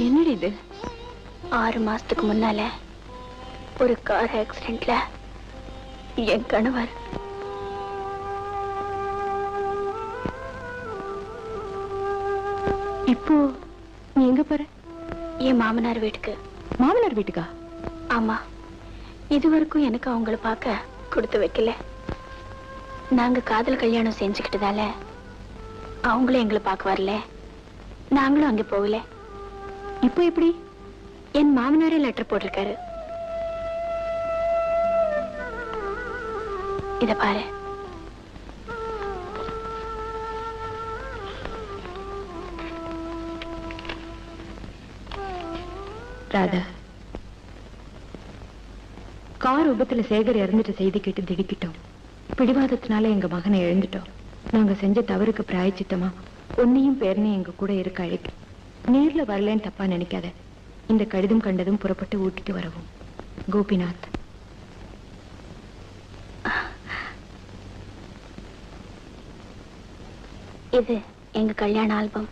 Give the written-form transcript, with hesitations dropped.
என்னடி இது? 6 மாசத்துக்கு முன்னால ஒரு கார் ஆக்சிடென்ட்ல என் கணவர் இப்போ நீ எங்க போற? என் மாமனார் வீட்டுக்கு. மாமனார் வீட்டுக்கா? ஆமா, இதுவரைக்கும் எனக்கு அவங்கள பார்க்க கொடுத்து வைக்கல. நாங்க காதல் கல்யாணம் செஞ்சுக்கிட்டதால அவங்களும் எங்களை பார்க்க வரல, நாங்களும் அங்க போகல. இப்போ எப்படி? என் மாமனாரே லெட்டர் போட்டிருக்காரு. இத பாரு. ராதா, கார் விபத்துல சேகர் இறந்துட்டு செய்தி கேட்டு திடுக்கிட்டோம். பிடிவாதத்தினால எங்க மகனை இழந்துட்டோம். நாங்க செஞ்ச தவறுக்கு பிராயச்சித்தமா உன்னையும் பேரனையும் எங்க கூட இருக்க அழைக்க. நேர்ல வரலன்னு தப்பா நினைக்காத. இந்த கடிதம் கண்டதும் புறப்பட்டு ஊட்டிக்கு வரவும். கோபிநாத். இது எங்க கல்யாண ஆல்பம்.